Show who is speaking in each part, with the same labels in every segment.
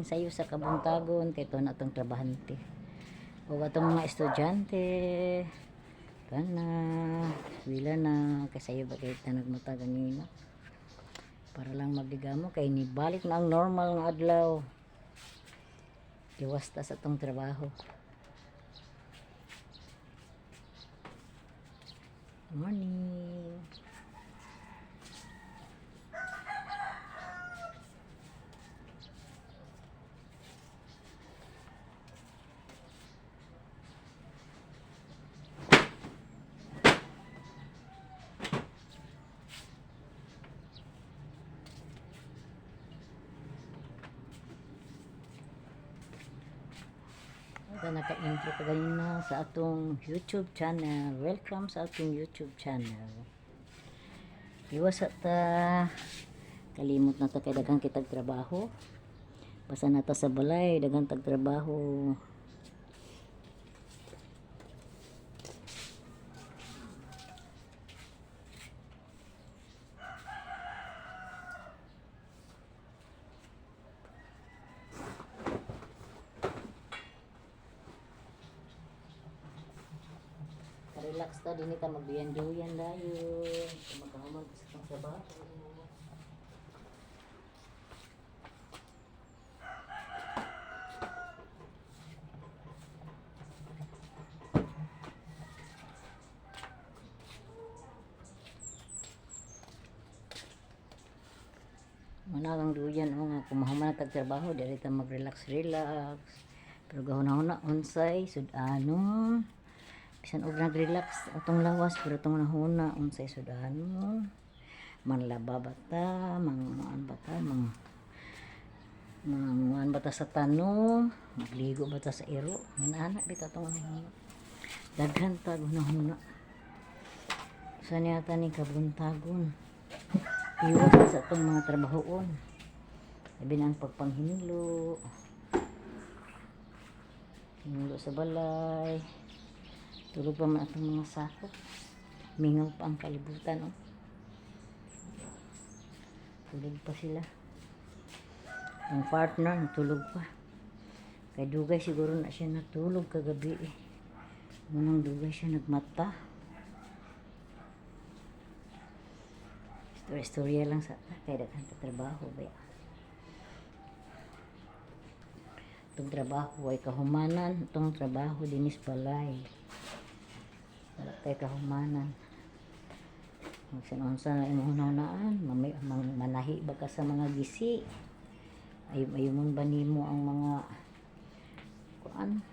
Speaker 1: morning sa iyo sa kabuntagon kay to na tong trabahante. O atong mga estudyante kana wala na kasayo ba kay tanag mata ganina. Para lang magdigamo kay ni balik na ang normal nga adlaw. Iwas ta sa tong trabaho. Morning. Naka-intro ka ganina sa atong YouTube channel. Welcome sa atong YouTube channel. Iwas ta kalimot na ta kay daghang kitag trabaho. Basta na ta sa balay daghang tag trabaho. Relax ta din ta magduyan-duyan dayon magkahuman sa itong trabaho. Managang duyan o nga kumahuman na tagtrabaho dili ta mag-relax pero gahuna-huna unsay sud-ano bisan og nag-relax atong lawas pero atong nahuna unsay sudano manlaba bata manguan bata manguan bata sa tano magligo bata sa iro ngana bitaw atong nahuna daghan ta hunahuna sa niyata ni kabuntagon iwas sa atong mga trabahoon labi na ang pagpanghinlo hinlo sa balay. Tulog pa man atong mga sako. Mingaw pa ang kalibutan, oh. Tulog pa sila. Ang partner, tulog pa. Kay dugay siguro na siya natulog kagabi, eh. Munang dugay siya nagmata. Istorya lang sa kay daghang trabaho ba. Itong trabaho ay kahumanan. Itong trabaho dinis balay. Wala tayo kahumanan. Magsanonsa na imong hunahunaan. Manahi ba ka sa mga gisi? Ayumon ba nimo ang mga kuan?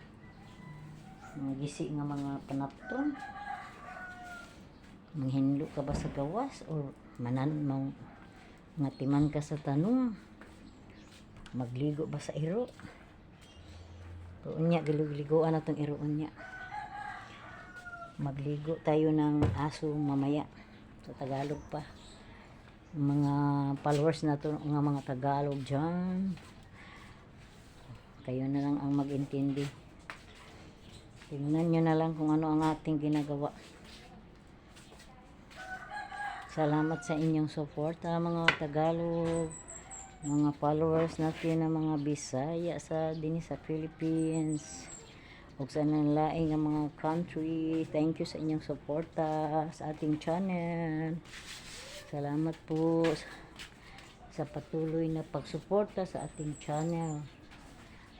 Speaker 1: Mga gisi nga mga panapton? Manghinlo ka ba sa gawas? O ngatiman ka sa tanong? Magligo ba sa iro? Unya, giligoan na itong iroon niya. Magligo tayo ng aso mamaya sa Tagalog pa mga followers na to nga mga Tagalog dyan kayo na lang ang mag-intindi tingnan nyo na lang kung ano ang ating ginagawa. Salamat sa inyong suporta mga Tagalog mga followers natin na mga Bisaya sa din sa Philippines ug sa laing nga mga country. Thank you sa inyong suporta sa ating channel. Salamat po sa patuloy na pagsuporta sa ating channel.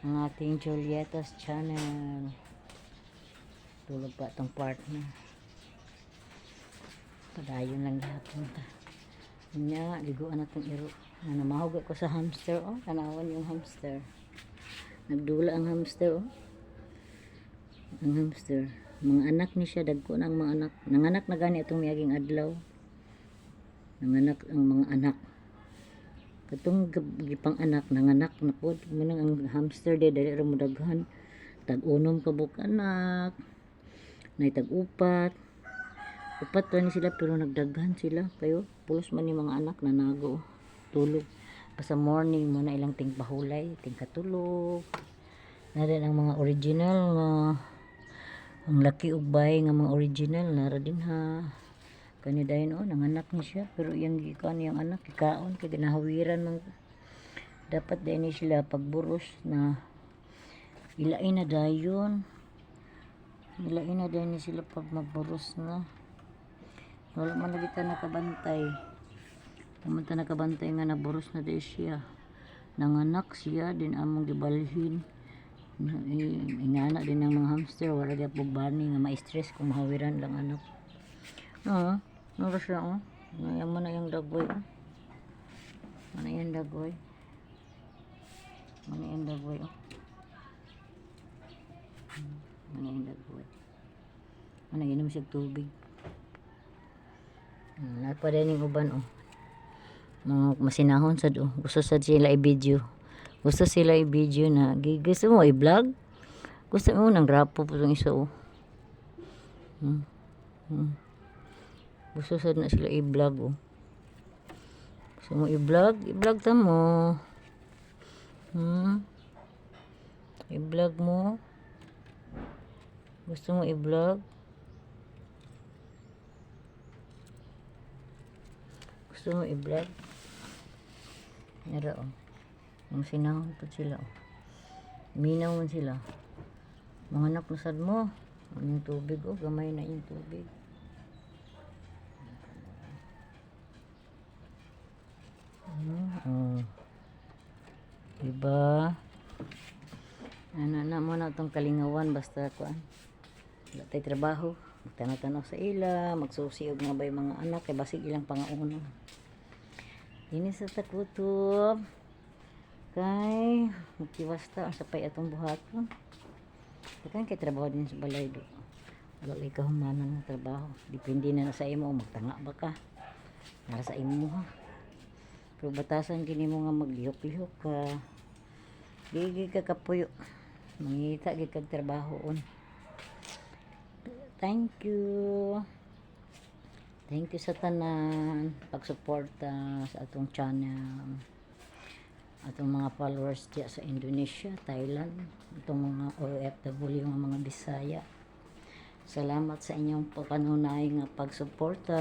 Speaker 1: Ang ating Julietta's channel. Tulog pa itong partner. Padayon lang gihapon ta. Nya, liguan na itong iro. Namahog ko sa hamster, oh. Tanawan yung hamster. Nagdula ang hamster, oh. Ang hamster mga anak ni siya dagko na ang mga anak nanganak na gani atong miyaging adlaw nanganak ang mga anak katong gipang anak nanganak na pod munang ang hamster de dali ra mo daghan tag-unom ka buk anak nay tag-upat upat ra ni sila pero nagdaghan sila kayo pulos man ni mga anak nanago tulog pa sa morning mo na ilang ting pahulay ting katulog na rin ang mga original nga ang laki ug bay nga mga original nara din ha kani dayon nanganak ni siya pero iyang gikan yang anak ikaon kay ginahawiran man Dapat din sila pagburos na ilain na dayon. Ilain na din sila pag magburos na. Wala man lagi ta nakabantay. Pumunta nakabantay nga naburos na di siya. Nanganak siya din among gibalhin. Ingana din ng mga hamster. Wala di po bani nga ma-stress kung mahawiran lang anak. Nura siya Nayaman na yung dagoy Ano yung dagoy? Ano yung dagoy Ano yung dagoy? Ano inom siya tubig? Napa din yung uban mga masinahon sad gusto sad sila i-video. Gusto sila i-video na gusto mo i-vlog? Gusto mo nang grapo po itong isa Gusto sad na sila i-vlog Gusto mo i-vlog? I-vlog ta mo. I-vlog mo. Gusto mo i-vlog? Gusto mo i-vlog? Nara Ang sinahon po sila Minaw man sila. Mga anak nasad mo. Ano yung tubig gamay na yung tubig. Diba? Na mo na itong kalingawan basta kuan. Wala tayo trabaho. Magtanaw-tanaw sa ila. Magsusiog nga ba yung mga anak. Kaya basig ilang pangauno. Ini sa takutob. Kay magkiwasta ang sapay atong buhaton. Kaya kay trabaho din sa balay do. Wala kay kahumanan ng trabaho. Depende na sa imo. Magtanga ba ka? Para sa imo Pero batasan kini mo nga maglihok-lihok ka. Gigi ka kapuyo. Mangita gid kag trabahoon. Thank you. Thank you sa tanan pagsuporta sa atong channel. Atong mga followers diya sa Indonesia, Thailand, atong mga OFW nga mga Bisaya. Salamat sa inyong pagkanunay nga pagsuporta.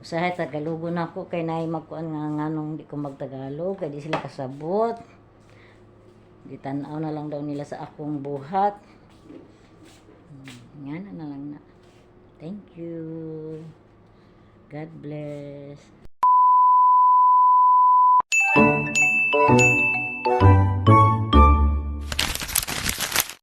Speaker 1: Usahay Tagalogon ako kay naay magkuan nga nganong di ko magtagalog kay di sila kasabot. Gitanaw na lang daw nila sa akong buhat. Ngana na lang na. Thank you. God bless.